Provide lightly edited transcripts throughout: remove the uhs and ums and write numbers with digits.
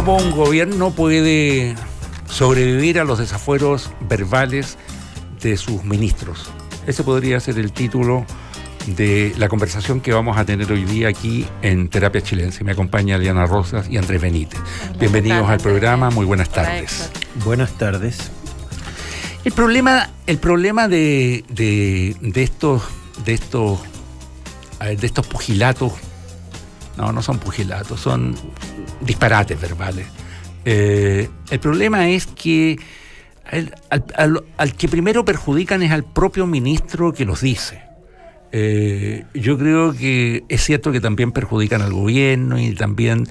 ¿Cómo un gobierno puede sobrevivir a los desafueros verbales de sus ministros? Ese podría ser el título de la conversación que vamos a tener hoy día aquí en Terapia Chilense. Me acompaña Liana Rosas y Andrés Benítez. Bienvenidos al programa, muy buenas tardes. Buenas tardes. El problema de estos pugilatos, no son pugilatos, son disparates verbales. El problema es que al que primero perjudican es al propio ministro que los dice. Yo creo que es cierto que también perjudican al gobierno y también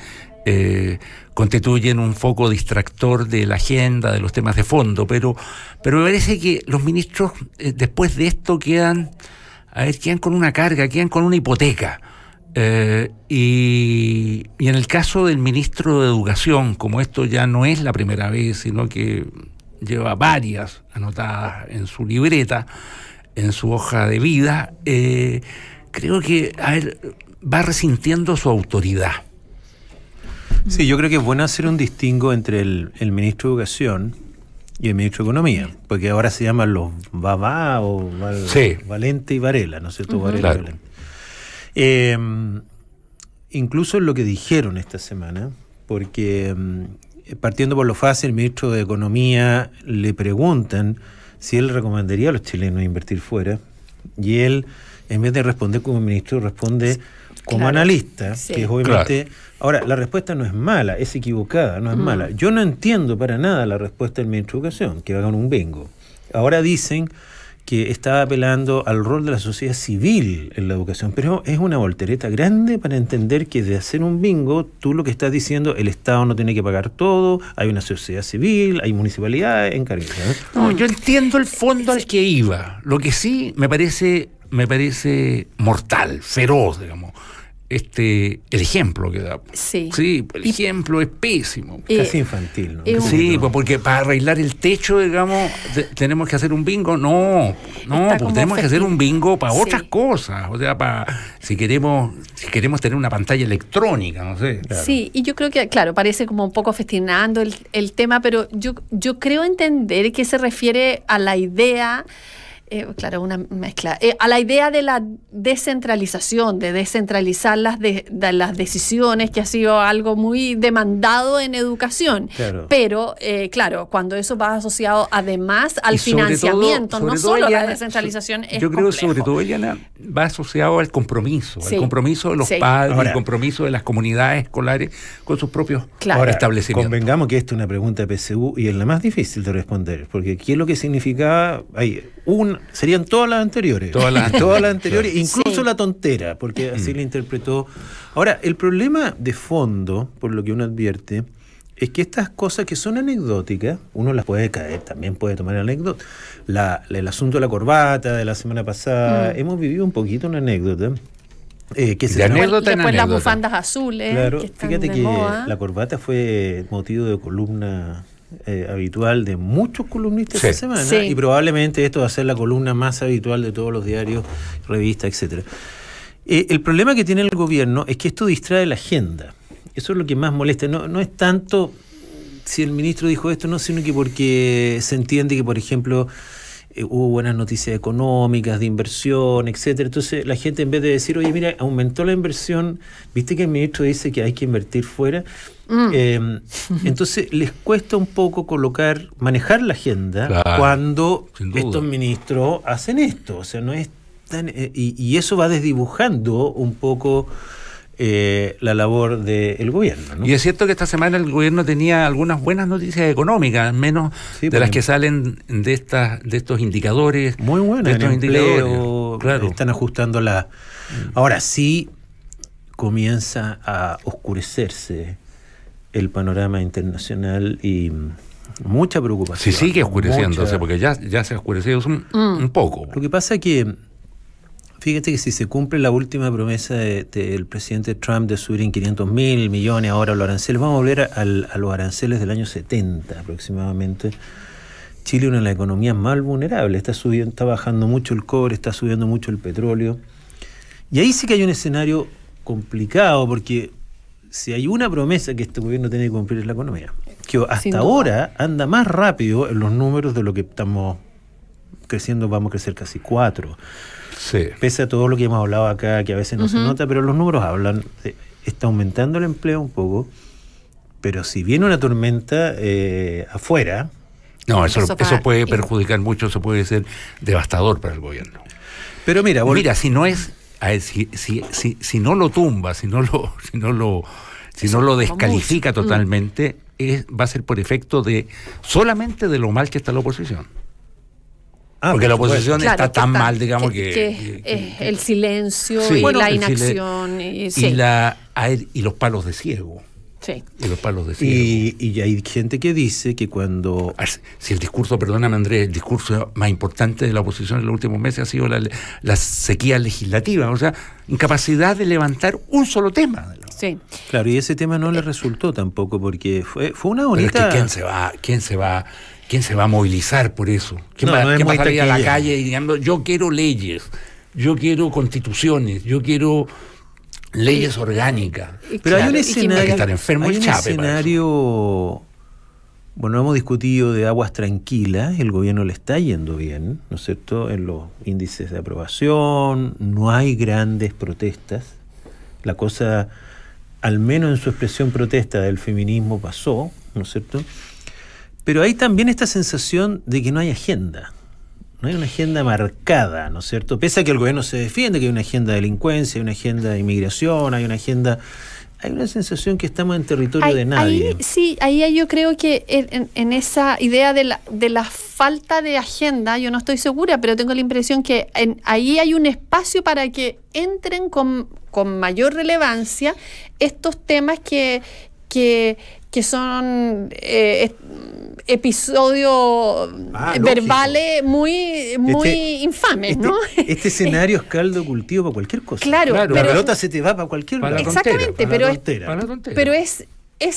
constituyen un foco distractor de la agenda, de los temas de fondo, pero me parece que los ministros después de esto quedan con una carga, quedan con una hipoteca. Y en el caso del ministro de Educación, como esto ya no es la primera vez, sino que lleva varias anotadas en su libreta, en su hoja de vida, creo que va resintiendo su autoridad. Sí, yo creo que es bueno hacer un distingo entre el ministro de Educación y el ministro de Economía, porque ahora se llaman los Babá o Valente y Varela, ¿no es cierto? Varela, claro. Y Valente. Incluso en lo que dijeron esta semana, porque partiendo por lo fácil, el ministro de Economía le preguntan si él recomendaría a los chilenos invertir fuera, y él, en vez de responder como ministro, responde como analista, sí, que es obviamente... Claro. Ahora, la respuesta no es mala, es equivocada, no es mala. Yo no entiendo para nada la respuesta del ministro de Educación, que hagan un bingo. Ahora dicen que está apelando al rol de la sociedad civil en la educación, pero es una voltereta grande para entender que de hacer un bingo, tú lo que estás diciendo, el Estado no tiene que pagar todo, hay una sociedad civil, hay municipalidades encargadas. No, yo entiendo el fondo al que iba. Lo que sí me parece mortal, feroz, digamos. El ejemplo que da. Sí, el ejemplo es pésimo. Casi infantil, ¿no? Sí, pues porque para arreglar el techo, digamos, tenemos que hacer un bingo. No, porque tenemos que hacer un bingo para otras cosas. O sea, si queremos tener una pantalla electrónica, no sé. Claro. Sí, y yo creo que, claro, parece como un poco festinando el tema, pero yo creo entender que se refiere a la idea... una mezcla. A la idea de la descentralización, de descentralizar las decisiones, que ha sido algo muy demandado en educación. Claro. Pero, cuando eso va asociado además al financiamiento, no solo a la descentralización, es yo creo complejo. Que sobre todo, Eliana, va asociado al compromiso, al compromiso de los padres, al compromiso de las comunidades escolares con sus propios establecimientos. Convengamos que esta es una pregunta de PSU y es la más difícil de responder, porque ¿qué es lo que significaba? Serían todas las anteriores. Todas las anteriores, incluso la tontera, porque así le interpretó. Ahora, el problema de fondo, por lo que uno advierte, es que estas cosas que son anecdóticas, uno las puede caer, también puede tomar anécdota. El asunto de la corbata de la semana pasada, hemos vivido un poquito una anécdota. Después las bufandas azules. Claro, que están fíjate de que moda. la corbata fue motivo de columna habitual de muchos columnistas esta semana, y probablemente esto va a ser la columna más habitual de todos los diarios, revistas, etcétera. El problema que tiene el gobierno es que esto distrae la agenda. Eso es lo que más molesta. No es tanto si el ministro dijo esto, no, sino que porque se entiende que, por ejemplo, hubo buenas noticias económicas, de inversión, etcétera. Entonces la gente, en vez de decir, oye, mira, aumentó la inversión, viste que el ministro dice que hay que invertir fuera, entonces les cuesta un poco manejar la agenda cuando estos ministros hacen esto. O sea, no es tan... y eso va desdibujando un poco... la labor del gobierno, ¿no? Y es cierto que esta semana el gobierno tenía algunas buenas noticias económicas, menos de las que salen de estos indicadores. Muy buenas, estos empleo, claro. Están ajustando Ahora sí comienza a oscurecerse el panorama internacional y mucha preocupación. Sí, sigue oscureciéndose, porque ya se ha oscurecido un poco. Lo que pasa es que fíjate que si se cumple la última promesa del presidente Trump de subir en 500.000 millones ahora los aranceles, vamos a volver a los aranceles del año 70 aproximadamente. Chile es una de las economías más vulnerables, está bajando mucho el cobre, está subiendo mucho el petróleo. Y ahí sí que hay un escenario complicado, porque si hay una promesa que este gobierno tiene que cumplir es la economía, que Sin hasta duda. ahora anda más rápido en los números de lo que estamos creciendo, vamos a crecer casi 4. Sí. Pese a todo lo que hemos hablado acá, que a veces no se nota, pero los números hablan. Está aumentando el empleo un poco, pero si viene una tormenta afuera... No, eso va- puede perjudicar mucho, eso puede ser devastador para el gobierno. Pero mira, Si no es, a ver, si no lo tumba, si no lo descalifica totalmente, va a ser por efecto solamente de lo mal que está la oposición. Porque la oposición Claro, está que tan está- mal, digamos, que es el silencio Sí. y Bueno, la el inacción. y los palos de ciego. Sí. Y los palos de ciego. Y hay gente que dice que cuando... Si el discurso, perdóname Andrés, el discurso más importante de la oposición en los últimos meses ha sido la sequía legislativa, o sea, incapacidad de levantar un solo tema. Sí. Claro, y ese tema no le resultó tampoco, porque fue una Pero bonita... es que ¿quién se va a movilizar por eso? ¿Quién va a salir a la calle diciendo yo quiero leyes, yo quiero constituciones, yo quiero leyes orgánicas? Pero hay un Hay que escenario... estar enfermo hay el un chape para escenario... Bueno, hemos discutido de aguas tranquilas, el gobierno le está yendo bien, ¿no es cierto?, en los índices de aprobación, no hay grandes protestas, la cosa, al menos en su expresión protesta del feminismo pasó, ¿no es cierto?, pero hay también esta sensación de que no hay agenda, no hay una agenda marcada, ¿no es cierto?, pese a que el gobierno se defiende que hay una agenda de delincuencia, hay una agenda de inmigración, hay una agenda... Hay una sensación que estamos en territorio de nadie. Ahí yo creo que en esa idea de la falta de agenda, yo no estoy segura, pero tengo la impresión que ahí hay un espacio para que entren con mayor relevancia estos temas que son episodios verbales muy infames, ¿no? Este escenario es caldo de cultivo para cualquier cosa. Claro, la pero- pelota se te va para cualquier lado. Exactamente, para la pero tontera. pero es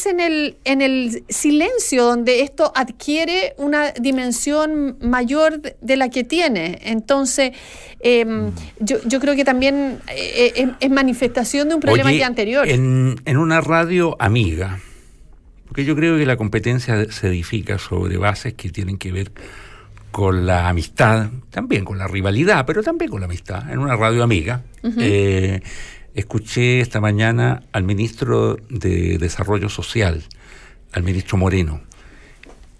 en el silencio donde esto adquiere una dimensión mayor de la que tiene. Entonces, yo creo que también es manifestación de un problema Oye, ya anterior. En una radio amiga, porque yo creo que la competencia se edifica sobre bases que tienen que ver con la amistad, también con la rivalidad, pero también con la amistad, en una radio amiga. Escuché esta mañana al ministro de Desarrollo Social, al ministro Moreno,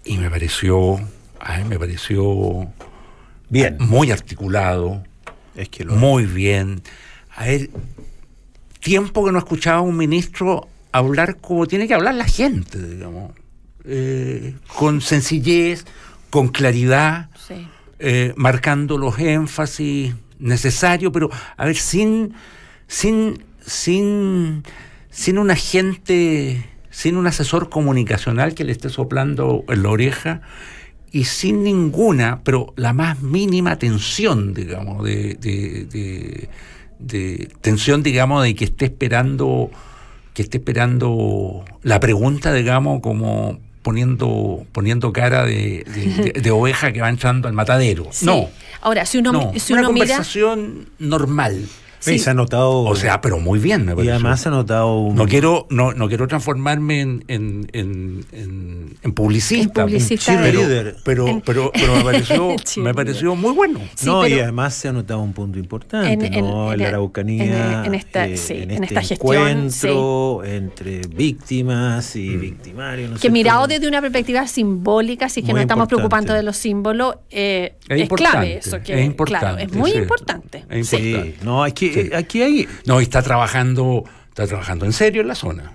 y me pareció Bien. muy articulado, Es que muy bien. A ver, tiempo que no escuchaba a un ministro hablar como tiene que hablar la gente, digamos, con sencillez, con claridad, Sí. marcando los énfasis necesarios, pero a ver, sin un agente, sin un asesor comunicacional que le esté soplando en la oreja y sin ninguna, pero la más mínima tensión, digamos, de tensión, digamos, de que esté esperando la pregunta, digamos, como poniendo cara de oveja que va entrando al matadero. Sí. No. Ahora, si uno una mira... conversación normal. Sí. se ha notado... O sea, pero muy bien, me y parece. además se ha notado... No quiero transformarme en publicista. En publicista cheerleader. Pero me pareció muy bueno. Sí, no, y pero- además se ha notado un punto importante, ¿no? En la Araucanía, en esta gestión, encuentro entre víctimas y victimarios. ¿no es Que cierto? mirado desde una perspectiva simbólica, si es que Muy nos estamos importante. preocupando de los símbolos, es importante, clave eso. Que, es importante, claro, es muy sí. importante. Es Sí. importante. Sí, no, es que Sí. aquí hay... No, y está trabajando en serio en la zona.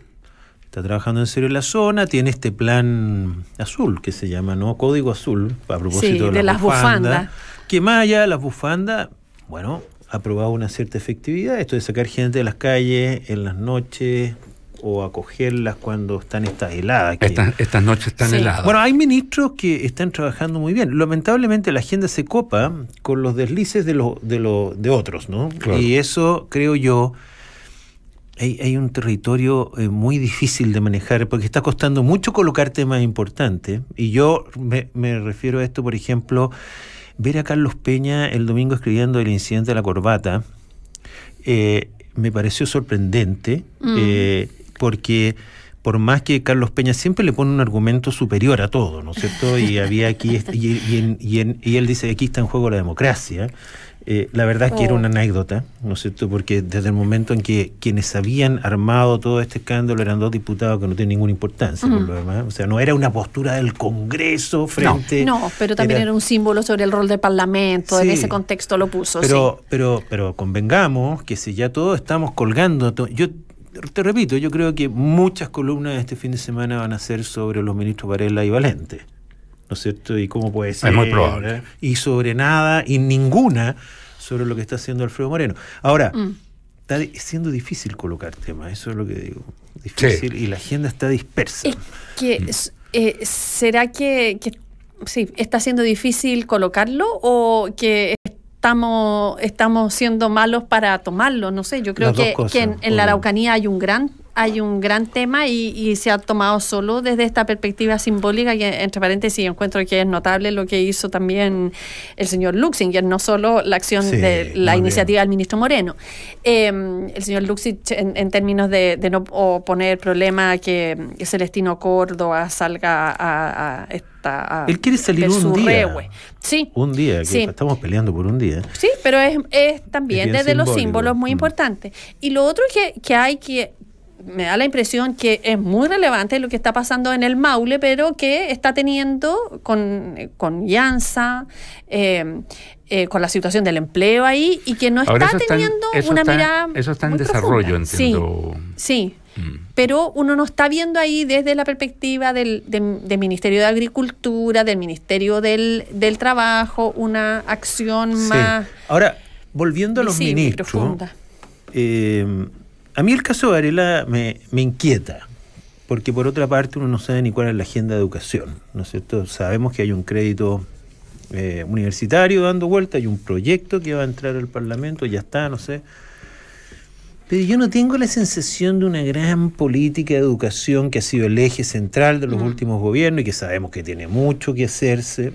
Está trabajando en serio en la zona, tiene este plan azul que se llama, ¿no? Código Azul, a propósito Sí, de las bufandas. bufandas. Que más allá de las bufandas, bueno, ha probado una cierta efectividad, esto de sacar gente de las calles en las noches o acogerlas cuando están estas heladas. que- Estas noches están Sí. heladas. Bueno, hay ministros que están trabajando muy bien. Lamentablemente la agenda se copa con los deslices de otros, ¿no? Claro. Y eso, creo yo, hay un territorio muy difícil de manejar porque está costando mucho colocar temas importantes. Y yo me refiero a esto, por ejemplo, ver a Carlos Peña el domingo escribiendo el incidente de la corbata. Me pareció sorprendente. porque por más que Carlos Peña siempre le pone un argumento superior a todo, ¿no es cierto? Y había aquí, y él dice que aquí está en juego la democracia. La verdad es que era una anécdota, ¿no es cierto? Porque desde el momento en que quienes habían armado todo este escándalo eran 2 diputados que no tienen ninguna importancia por lo demás. O sea, no era una postura del Congreso frente... No, pero también era un símbolo sobre el rol del Parlamento, sí, en ese contexto lo puso. Pero convengamos que si ya todos estamos colgando... Yo te repito, yo creo que muchas columnas de este fin de semana van a ser sobre los ministros Varela y Valente, ¿no es cierto? Y cómo puede ser. Es muy probable. Y sobre nada y ninguna sobre lo que está haciendo Alfredo Moreno. Ahora, está siendo difícil colocar temas, eso es lo que digo. Difícil, sí. Y la agenda está dispersa. Es que, ¿será que sí, está siendo difícil colocarlo o que estamos siendo malos para tomarlo? No sé, yo creo que en la Araucanía hay un gran tema y se ha tomado solo desde esta perspectiva simbólica, y entre paréntesis encuentro que es notable lo que hizo también el señor Luxinger, no solo la acción de la iniciativa del ministro Moreno. El señor Luxinger en términos de no poner problema que Celestino Córdoba salga a él quiere salir un día. Sí. Un día, que estamos peleando por un día. Sí, pero es también desde simbólico. Los símbolos muy importante. Y lo otro que hay que me da la impresión que es muy relevante lo que está pasando en el Maule, pero que está teniendo con Llanza, con la situación del empleo ahí, y que no está teniendo una mirada. Eso está en desarrollo, entiendo. Sí. Pero uno no está viendo ahí desde la perspectiva del Ministerio de Agricultura, del Ministerio del Trabajo, una acción más. Ahora, volviendo a los ministros, a mí el caso de Varela me inquieta, porque por otra parte uno no sabe ni cuál es la agenda de educación, ¿no es cierto? Sabemos que hay un crédito universitario dando vuelta, hay un proyecto que va a entrar al Parlamento, ya está, no sé. Pero yo no tengo la sensación de una gran política de educación que ha sido el eje central de los últimos gobiernos y que sabemos que tiene mucho que hacerse.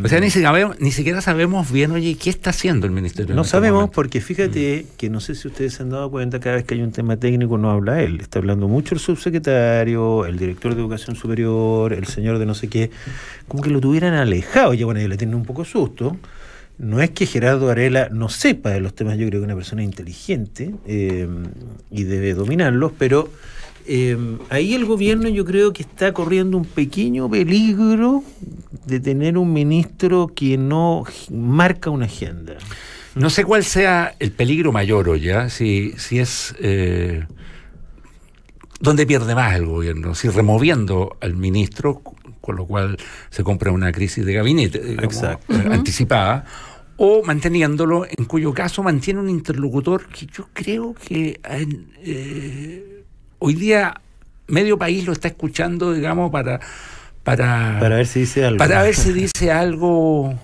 O sea, ni siquiera sabemos bien, oye, ¿qué está haciendo el Ministerio? No sabemos porque fíjate que no sé si ustedes se han dado cuenta, cada vez que hay un tema técnico no habla él. Está hablando mucho el subsecretario, el director de Educación Superior, el señor de no sé qué, como que lo tuvieran alejado. Ya bueno, yo le tienen un poco susto. No es que Gerardo Varela no sepa de los temas, yo creo que es una persona inteligente y debe dominarlos, pero ahí el gobierno yo creo que está corriendo un pequeño peligro de tener un ministro que no marca una agenda. No sé cuál sea el peligro mayor, oye, si es... ¿Dónde pierde más el gobierno? Si removiendo al ministro, con lo cual se compra una crisis de gabinete, digamos, anticipada, o manteniéndolo, en cuyo caso mantiene un interlocutor que yo creo que hoy día medio país lo está escuchando, digamos, para ver si dice algo. Para ver si dice algo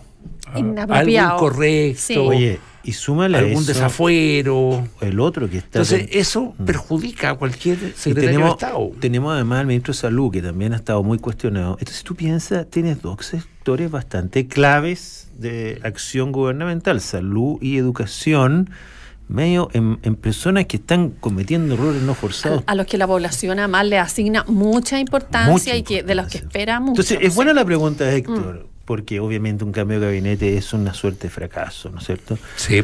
incorrecto. Sí. Oye, y súmale algún eso, desafuero. El otro que está... Entonces, eso perjudica a cualquier secretario de Estado. Tenemos además al ministro de Salud, que también ha estado muy cuestionado. Entonces, tú piensas, tienes 2 sectores bastante claves de acción gubernamental, salud y educación, medio en personas que están cometiendo errores no forzados. A los que la población además le asigna mucha importancia y que de los que espera mucho. Entonces, es buena la pregunta de Héctor. Porque obviamente un cambio de gabinete es una suerte de fracaso, ¿no es cierto? Sí.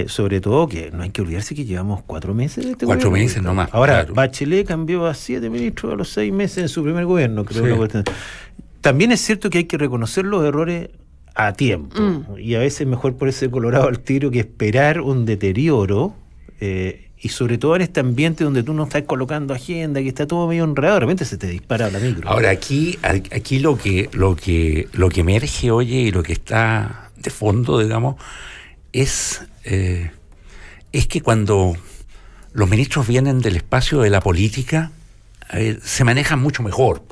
Sobre todo que no hay que olvidarse que llevamos 4 meses de este 4 gobierno. meses nomás. Ahora, claro. Bachelet cambió a 7 ministros a los 6 meses en su primer gobierno, creo. Sí. También es cierto que hay que reconocer los errores a tiempo. Y a veces mejor ponerse colorado al tiro que esperar un deterioro. Y sobre todo en este ambiente donde tú no estás colocando agenda, que está todo medio enredado, de repente se te dispara la micro. Ahora, aquí lo que emerge, oye, y lo que está de fondo, digamos, es que cuando los ministros vienen del espacio de la política, se manejan mucho mejor.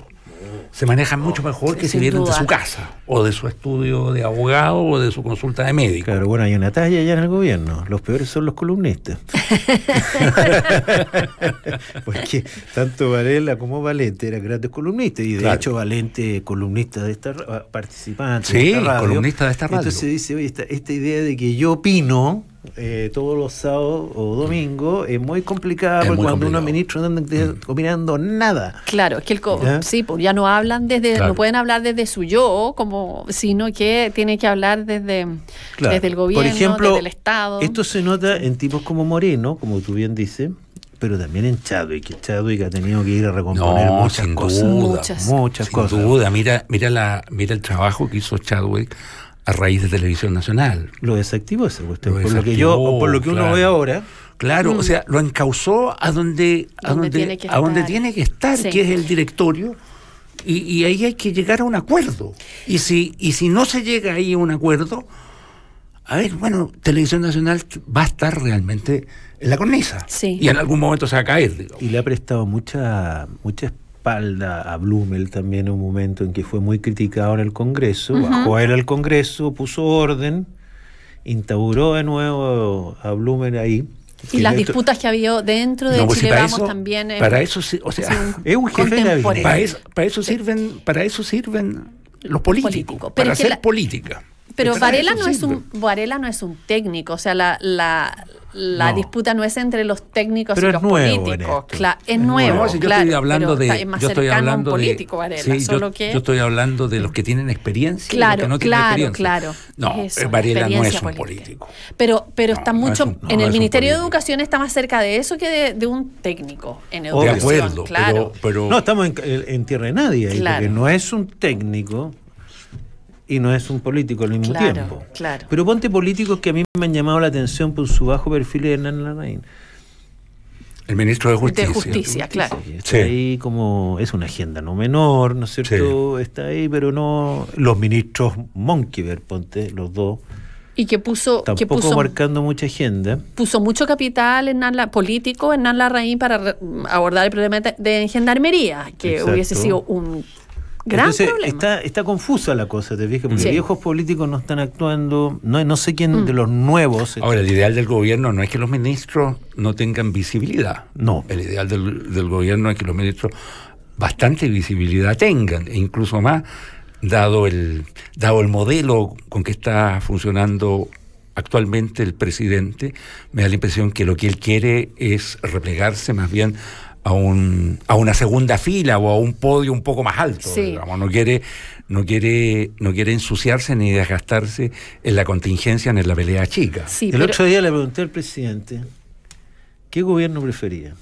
Se manejan mucho mejor que si vienen de su casa, o de su estudio de abogado, o de su consulta de médico. Claro, bueno, hay una talla ya en el gobierno. Los peores son los columnistas. Porque tanto Varela como Valente eran grandes columnistas, y de hecho Valente columnista de esta participante. Sí, de esta radio. Columnista de esta radio. Entonces dice, oye, esta idea de que yo opino, todos los sábados o domingos es muy complicado, Es porque muy cuando complicado. unos ministros no andan opinando nada. Claro, es que ¿Ya? sí, pues ya no hablan Claro. no pueden hablar desde su yo, sino que tiene que hablar desde el gobierno, por ejemplo, desde el Estado. esto se nota en tipos como Moreno, como tú bien dices, pero también en Chadwick. Chadwick ha tenido que ir a recomponer No, muchas sin cosas. duda. Muchas Sin cosas. duda. Mira el trabajo que hizo Chadwick a raíz de Televisión Nacional. Lo desactivó esa cuestión. Lo Por lo que desactivó, por lo que uno claro. ve ahora. Claro, o sea, lo encauzó a donde tiene que tiene que estar, Sí. que es el directorio, y ahí hay que llegar a un acuerdo. Y si no se llega ahí a un acuerdo, a ver, bueno, Televisión Nacional va a estar realmente en la cornisa. Sí. Y en algún momento se va a caer, digamos. Y le ha prestado mucha espalda a Blumel también en un momento en que fue muy criticado en el Congreso. Bajó a él al Congreso, puso orden, instauró de nuevo a Blumel ahí. Y las disputas que ha habido dentro de No, pues Chile si para Vamos eso, también. para eso, o sea, es un jefe de contemporáneo. gabinete. para eso sirven los políticos, Político. Pero para es que hacer política. Pero Para Varela eso no, sirven. Varela no es un técnico, o sea, la No. disputa no es entre los técnicos Pero y es los nuevo en políticos. esto. Es nuevo, No, si yo claro, estoy hablando pero de, es más yo estoy cercano a un hablando de, político, Varela, sí, solo que yo estoy hablando de los que tienen experiencia y los Claro, que no tienen experiencia. claro. No, Eso, Varela no experiencia es un política. político. Pero No, está no mucho es un- no, en no el es un Ministerio de político. Educación está más cerca de eso que de un técnico en De De educación. acuerdo, claro. pero No, estamos en tierra de nadie ahí, Claro. porque no es un técnico y no es un político al mismo Claro, tiempo. claro. Pero ponte políticos que a mí me han llamado la atención por su bajo perfil de Hernán Larraín. el ministro de Justicia. De Justicia, claro. Sí, está Sí. ahí como, es una agenda no menor, ¿no es cierto? Está ahí, pero no. Los ministros Monkever, ponte, los dos, Y que tampoco marcando mucha agenda. puso mucho capital político en Hernán Larraín para abordar el problema de gendarmería, que Exacto. hubiese sido un gran Entonces, problema. está confusa la cosa, te fijas, porque Sí. viejos políticos no están actuando, no sé quién de los nuevos. Ahora, el ideal del gobierno no es que los ministros no tengan visibilidad. No. El ideal del gobierno es que los ministros bastante visibilidad tengan, e incluso más, dado el modelo con que está funcionando actualmente el presidente. Me da la impresión que lo que él quiere es replegarse más bien a una segunda fila o a un podio un poco más alto, Sí. digamos. No quiere ensuciarse ni desgastarse en la contingencia ni en la pelea chica. Sí, El pero otro día le pregunté al presidente qué gobierno prefería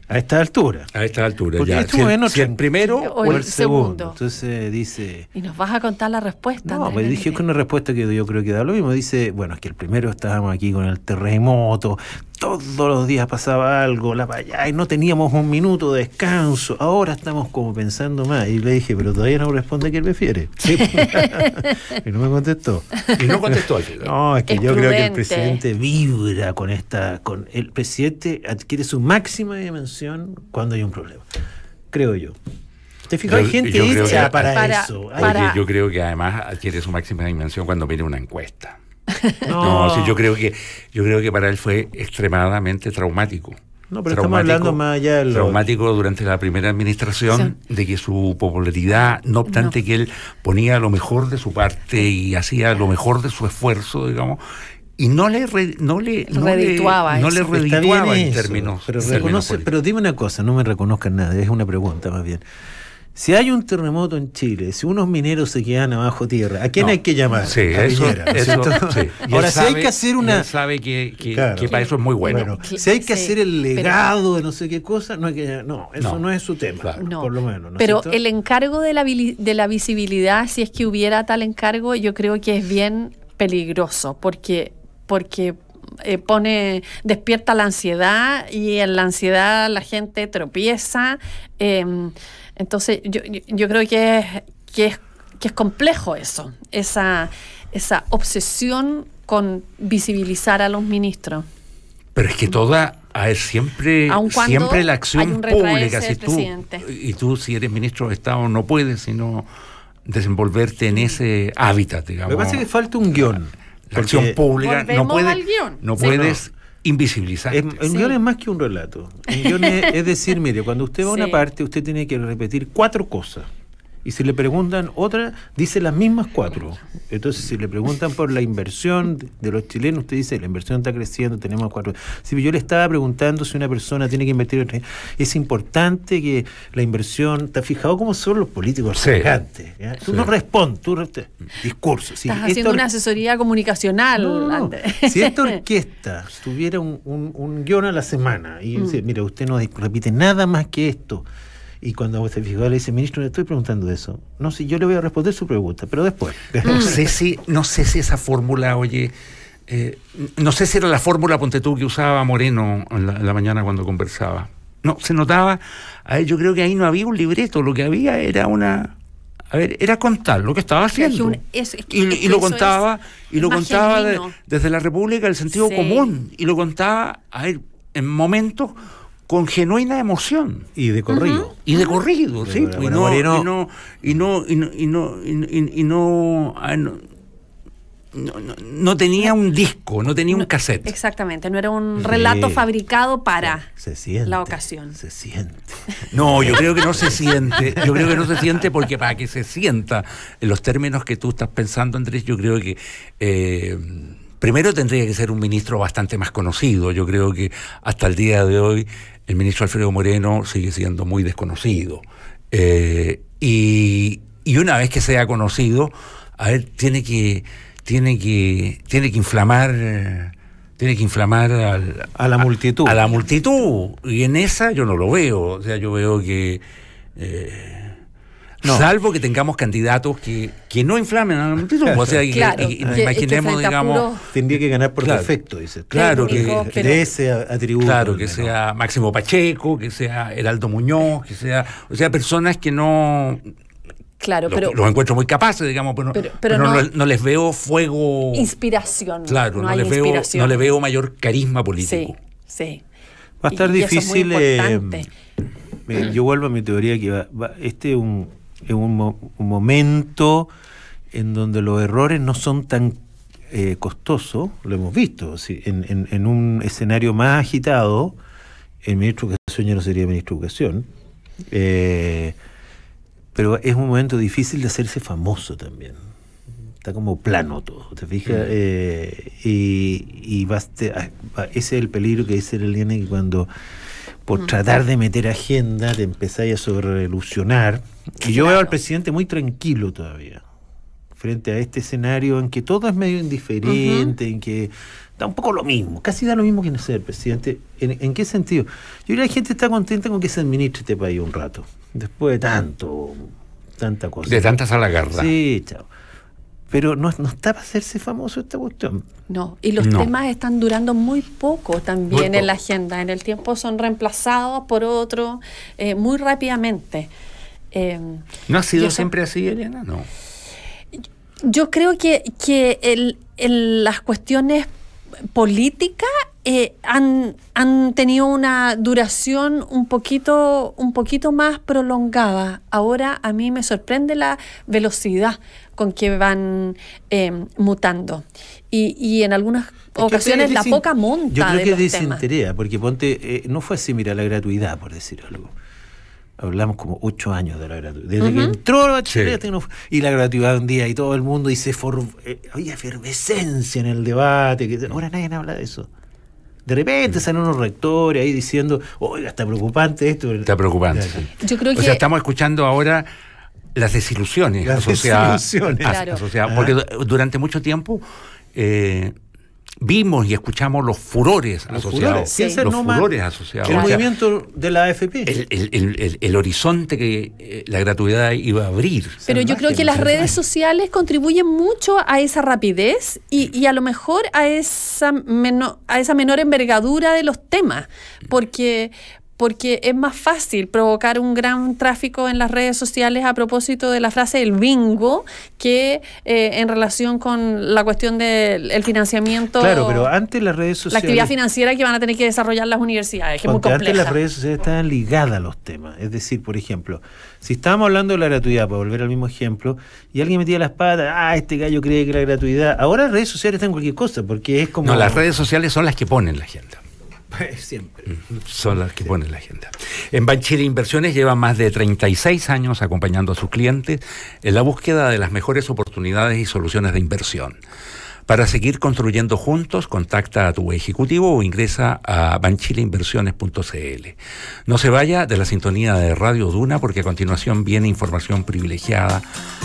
a esta altura. A esta altura, Porque ya. este gobierno Si el primero O el segundo. Entonces dice. y nos vas a contar la respuesta. No, Andrés pues dije Benítez. que una respuesta que yo creo que da lo mismo. Dice, bueno, es que el primero estábamos aquí con el terremoto, todos los días pasaba algo, y no teníamos un minuto de descanso, ahora estamos como pensando más. Y le dije, pero todavía no responde qué prefiere. Y no me contestó. Y no contestó al final. No, es que Es yo creo que el prudente. presidente vibra con el presidente adquiere su máxima dimensión cuando hay un problema. Creo yo. ¿Te fijas? Hay gente Yo creo hecha que- para eso. Hay- para- Yo creo que además adquiere su máxima dimensión cuando mira una encuesta. No. Sí, yo creo que para él fue extremadamente traumático. No, pero estamos hablando más allá de lo... Traumático durante la primera administración, de que su popularidad, no obstante que él ponía lo mejor de su parte y hacía lo mejor de su esfuerzo, digamos, y no le Redituaba eso. redituaba Está bien en eso, términos. pero en términos reconoce, políticos. pero dime una cosa, no me reconozcan nada, es una pregunta más bien. Si hay un terremoto en Chile, si unos mineros se quedan abajo tierra, ¿a quién No. hay que llamar? Sí, A eso, Piñera, ¿no es eso, cierto? sí. Y Ahora, él si hay sabe- que hacer y una... él sabe que Claro. para eso es muy bueno. Si hay que Sí, hacer el pero- legado de no sé qué cosa, no hay que... No, eso No. no es su tema, Claro. No. por lo menos. ¿no es Pero cierto? el encargo de la visibilidad, si es que hubiera tal encargo, yo creo que es bien peligroso, porque despierta la ansiedad y en la ansiedad la gente tropieza. Entonces yo creo que es complejo eso, esa obsesión con visibilizar a los ministros. Pero es que siempre Aun cuando la hay acción un retraerse pública, del presidente. si eres ministro de Estado no puedes sino desenvolverte en ese hábitat, Lo digamos. que pasa es que falta un guión. La acción porque pública Volvemos al guión. no Sí. puedes invisibilizar. el Sí. guión es más que un relato. El guión es decir, mire, cuando usted va a una Sí. parte, usted tiene que repetir 4 cosas. Y si le preguntan otra, dice las mismas 4. Entonces, si le preguntan por la inversión de los chilenos, usted dice, la inversión está creciendo, tenemos 4. Si yo le estaba preguntando si una persona tiene que invertir en... Es importante que la inversión... ¿Te has fijado cómo son los políticos arrogantes? Tú no respondes, discurso. Si estás haciendo una asesoría comunicacional. No. Si esta orquesta tuviera un guión a la semana y dice, mira, usted no repite nada más que esto, y cuando se fijó le dice, ministro, le estoy preguntando eso. No sé, yo le voy a responder su pregunta, pero después. No sé si esa fórmula, oye, no sé si era la fórmula, ponte tú, que usaba Moreno en la mañana cuando conversaba. No, se notaba, yo creo que ahí no había un libreto, lo que había era era contar lo que estaba haciendo. Y lo contaba desde la República, el sentido común, y lo contaba en momentos con genuina emoción. Y de corrido. Y de corrido, sí. No tenía un disco, no tenía un cassette. Exactamente, no era un relato fabricado para la ocasión. Se siente. No, yo creo que no se siente. Yo creo que no se siente porque para que se sienta en los términos que tú estás pensando, Andrés, yo creo que primero tendría que ser un ministro bastante más conocido. Yo creo que hasta el día de hoy el ministro Alfredo Moreno sigue siendo muy desconocido. Y una vez que sea conocido, tiene que inflamar a la multitud. A la multitud. Y en esa yo no lo veo. O sea, yo veo que salvo que tengamos candidatos que no inflamen a la multitud. O sea, imaginemos, digamos, tendría que ganar por defecto, dice. Claro, de ese atributo. Claro, que sea Máximo Pacheco, que sea Heraldo Muñoz, que sea, personas que no. Claro, pero los encuentro muy capaces, digamos, pero no les veo fuego. Inspiración. Claro, no les veo mayor carisma político. Sí. Va a estar difícil. Yo vuelvo a mi teoría que este es un momento en donde los errores no son tan costosos, lo hemos visto. En un escenario más agitado, el ministro de Educación ya no sería ministro de Educación. Pero es un momento difícil de hacerse famoso también. Está como plano todo, ¿te fijas? Ese es el peligro que dice Eliane, que cuando por tratar de meter agenda te empezáis a sobrerevolucionar. Y yo veo al presidente muy tranquilo todavía, frente a este escenario en que todo es medio indiferente, en que da un poco lo mismo, casi da lo mismo que no ser presidente. ¿En qué sentido? Yo creo que la gente está contenta con que se administre este país un rato, después de tanta cosa. De tanta salagarda. Sí, chao. Pero no está para hacerse famoso esta cuestión. No, y los temas están durando muy poco también en la agenda. En el tiempo son reemplazados por otros muy rápidamente. ¿No ha sido siempre así, Elena? No. Yo creo que las cuestiones políticas han tenido una duración un poquito más prolongada. Ahora a mí me sorprende la velocidad con que van mutando. Y en algunas ocasiones la poca monta. Yo creo de que los desinterea, porque ponte, no fue así, mira, la gratuidad, por decir algo. Hablamos como 8 años de la gratuidad. Desde que entró la Bachelet, y la gratuidad un día, y todo el mundo dice, había efervescencia en el debate, ahora nadie habla de eso. De repente salen unos rectores ahí diciendo, oiga, está preocupante esto. Está preocupante. Yo creo que estamos escuchando ahora las desilusiones asociadas. Claro. Porque durante mucho tiempo vimos y escuchamos los furores asociados. Los furores asociados. El movimiento de la AFP. El horizonte que la gratuidad iba a abrir. Pero yo creo que las redes sociales contribuyen mucho a esa rapidez y a lo mejor a esa menor envergadura de los temas. Porque es más fácil provocar un gran tráfico en las redes sociales a propósito de la frase del bingo que en relación con la cuestión del financiamiento. Claro, pero antes las redes sociales... La actividad financiera que van a tener que desarrollar las universidades, que es muy compleja. Antes las redes sociales estaban ligadas a los temas. Es decir, por ejemplo, si estábamos hablando de la gratuidad, para volver al mismo ejemplo, y alguien metía las patas, este gallo cree que la gratuidad... Ahora las redes sociales están cualquier cosa, porque es como... No, las redes sociales son las que ponen la agenda. Siempre. Son las que ponen la agenda. En Banchile Inversiones llevan más de 36 años acompañando a sus clientes en la búsqueda de las mejores oportunidades y soluciones de inversión. Para seguir construyendo juntos, contacta a tu ejecutivo o ingresa a banchileinversiones.cl. No se vaya de la sintonía de Radio Duna, porque a continuación viene información privilegiada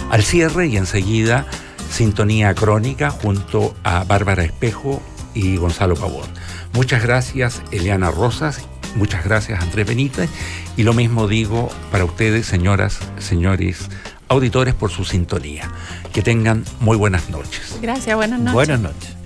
al cierre y enseguida sintonía crónica junto a Bárbara Espejo y Gonzalo Pavón. Muchas gracias, Eliana Rosas. Muchas gracias, Andrés Benítez. Y lo mismo digo para ustedes, señoras, señores auditores, por su sintonía. Que tengan muy buenas noches. Gracias, buenas noches. Buenas noches.